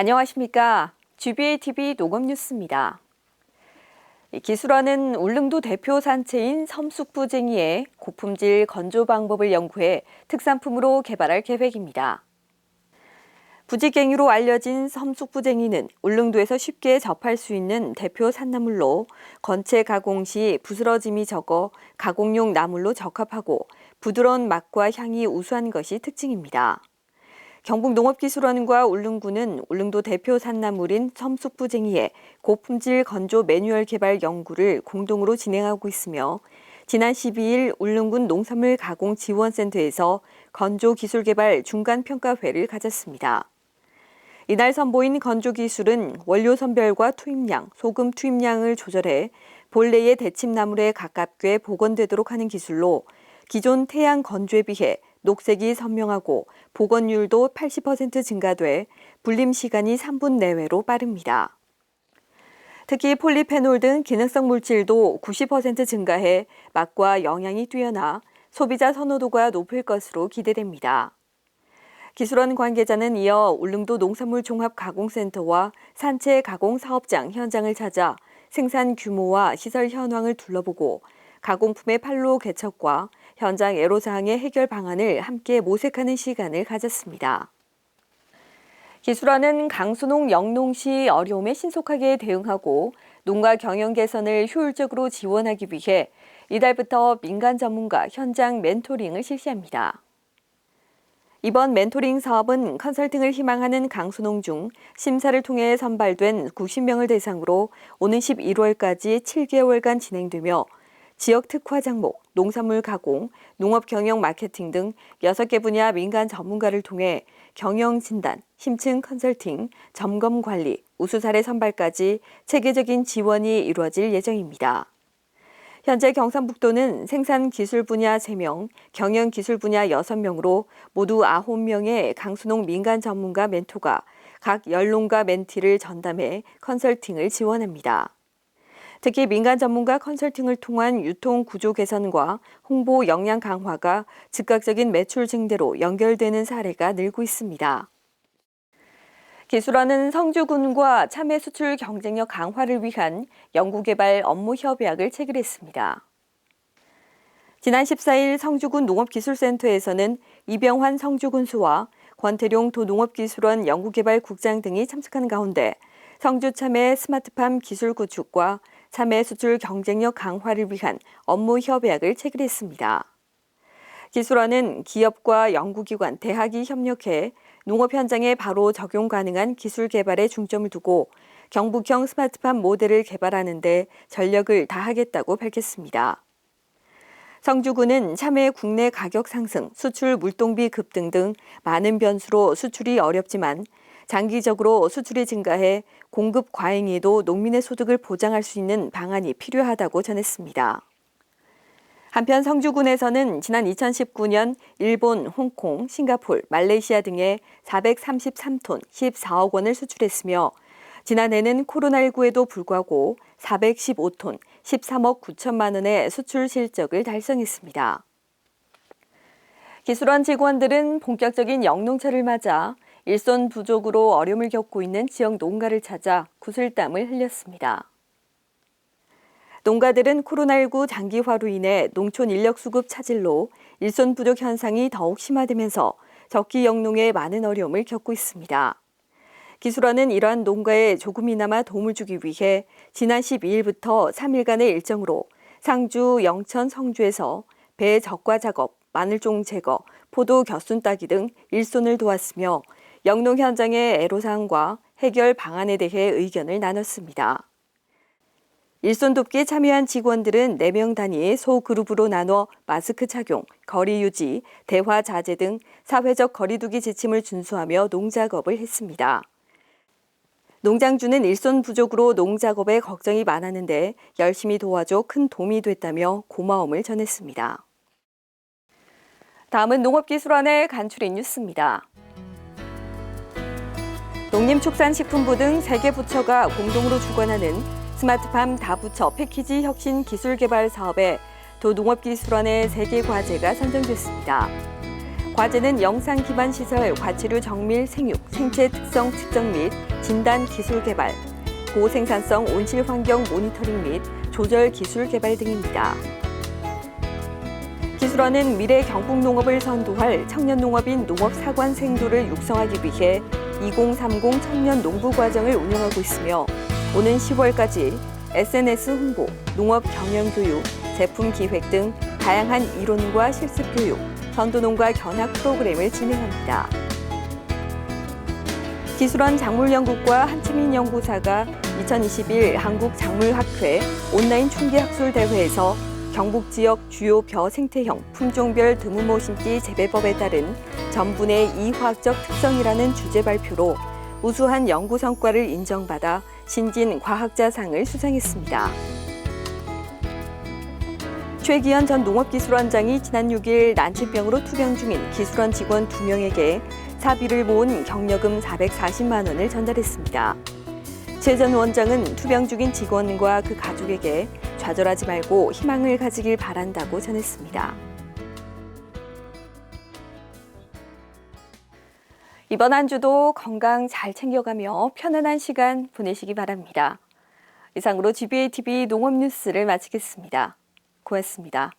안녕하십니까. GBA-TV 농업뉴스입니다. 기술원은 울릉도 대표 산채인 섬숙부쟁이의 고품질 건조 방법을 연구해 특산품으로 개발할 계획입니다. 부지갱이로 알려진 섬숙부쟁이는 울릉도에서 쉽게 접할 수 있는 대표 산나물로 건체 가공 시 부스러짐이 적어 가공용 나물로 적합하고 부드러운 맛과 향이 우수한 것이 특징입니다. 경북농업기술원과 울릉군은 울릉도 대표 산나물인 섬숙부쟁이의 고품질 건조 매뉴얼 개발 연구를 공동으로 진행하고 있으며 지난 12일 울릉군 농산물 가공 지원센터에서 건조 기술 개발 중간 평가회를 가졌습니다. 이날 선보인 건조 기술은 원료 선별과 투입량, 소금 투입량을 조절해 본래의 데침나물에 가깝게 복원되도록 하는 기술로 기존 태양 건조에 비해 녹색이 선명하고 복원율도 80% 증가돼 불림 시간이 3분 내외로 빠릅니다. 특히 폴리페놀 등 기능성 물질도 90% 증가해 맛과 영양이 뛰어나 소비자 선호도가 높을 것으로 기대됩니다. 기술원 관계자는 이어 울릉도 농산물 종합가공센터와 산채 가공 사업장 현장을 찾아 생산 규모와 시설 현황을 둘러보고 가공품의 판로 개척과 현장 애로사항의 해결 방안을 함께 모색하는 시간을 가졌습니다. 기술원은 강수농 영농시 어려움에 신속하게 대응하고 농가 경영 개선을 효율적으로 지원하기 위해 이달부터 민간 전문가 현장 멘토링을 실시합니다. 이번 멘토링 사업은 컨설팅을 희망하는 강수농 중 심사를 통해 선발된 90명을 대상으로 오는 11월까지 7개월간 진행되며 지역 특화 작목, 농산물 가공, 농업 경영 마케팅 등 6개 분야 민간 전문가를 통해 경영 진단, 심층 컨설팅, 점검 관리, 우수 사례 선발까지 체계적인 지원이 이루어질 예정입니다. 현재 경상북도는 생산 기술 분야 3명, 경영 기술 분야 6명으로 모두 9명의 강수농 민간 전문가 멘토가 각 연농가 멘티를 전담해 컨설팅을 지원합니다. 특히 민간 전문가 컨설팅을 통한 유통 구조 개선과 홍보 역량 강화가 즉각적인 매출 증대로 연결되는 사례가 늘고 있습니다. 기술원은 성주군과 참외 수출 경쟁력 강화를 위한 연구개발 업무 협약을 체결했습니다. 지난 14일 성주군 농업기술센터에서는 이병환 성주군수와 권태룡 도농업기술원 연구개발국장 등이 참석한 가운데 성주 참외 스마트팜 기술 구축과 참외 수출 경쟁력 강화를 위한 업무 협약을 체결했습니다. 기술원은 기업과 연구기관, 대학이 협력해 농업 현장에 바로 적용 가능한 기술 개발에 중점을 두고 경북형 스마트팜 모델을 개발하는 데 전력을 다하겠다고 밝혔습니다. 성주군은 참외 국내 가격 상승, 수출 물동비 급등 등 많은 변수로 수출이 어렵지만 장기적으로 수출이 증가해 공급 과잉에도 농민의 소득을 보장할 수 있는 방안이 필요하다고 전했습니다. 한편 성주군에서는 지난 2019년 일본, 홍콩, 싱가폴, 말레이시아 등에 433톤 14억 원을 수출했으며 지난해는 코로나19에도 불구하고 415톤 13억 9천만 원의 수출 실적을 달성했습니다. 기술원 직원들은 본격적인 영농철을 맞아 일손 부족으로 어려움을 겪고 있는 지역 농가를 찾아 구슬땀을 흘렸습니다. 농가들은 코로나19 장기화로 인해 농촌 인력 수급 차질로 일손 부족 현상이 더욱 심화되면서 적기 영농에 많은 어려움을 겪고 있습니다. 기술원은 이러한 농가에 조금이나마 도움을 주기 위해 지난 12일부터 3일간의 일정으로 상주, 영천, 성주에서 배 적과 작업, 마늘종 제거, 포도 겨순 따기 등 일손을 도왔으며 영농 현장의 애로사항과 해결 방안에 대해 의견을 나눴습니다. 일손 돕기에 참여한 직원들은 4명 단위의 소그룹으로 나눠 마스크 착용, 거리 유지, 대화 자제 등 사회적 거리두기 지침을 준수하며 농작업을 했습니다. 농장주는 일손 부족으로 농작업에 걱정이 많았는데 열심히 도와줘 큰 도움이 됐다며 고마움을 전했습니다. 다음은 농업기술원의 간추린 뉴스입니다. 농림축산식품부 등 3개 부처가 공동으로 주관하는 스마트팜 다부처 패키지 혁신 기술 개발 사업에 도농업기술원의 3개 과제가 선정됐습니다. 과제는 영상 기반 시설, 과체류 정밀 생육, 생체 특성 측정 및 진단 기술 개발, 고생산성 온실 환경 모니터링 및 조절 기술 개발 등입니다. 기술원은 미래 경북 농업을 선도할 청년 농업인 농업사관 생도를 육성하기 위해 2030 청년 농부 과정을 운영하고 있으며 오는 10월까지 SNS 홍보, 농업 경영 교육, 제품 기획 등 다양한 이론과 실습 교육, 전도농가 견학 프로그램을 진행합니다. 기술원 작물연구과 한치민 연구사가 2021 한국작물학회 온라인 충기학술대회에서 경북 지역 주요 벼 생태형 품종별 드무모 심기 재배법에 따른 전분의 이화학적 특성이라는 주제 발표로 우수한 연구 성과를 인정받아 신진 과학자상을 수상했습니다. 최기현 전 농업기술원장이 지난 6일 난치병으로 투병 중인 기술원 직원 2명에게 사비를 모은 경력금 440만 원을 전달했습니다. 최 전 원장은 투병 중인 직원과 그 가족에게 좌절하지 말고 희망을 가지길 바란다고 전했습니다. 이번 한 주도 건강 잘 챙겨가며 편안한 시간 보내시기 바랍니다. 이상으로 GBA TV 농업 뉴스를 마치겠습니다. 고맙습니다.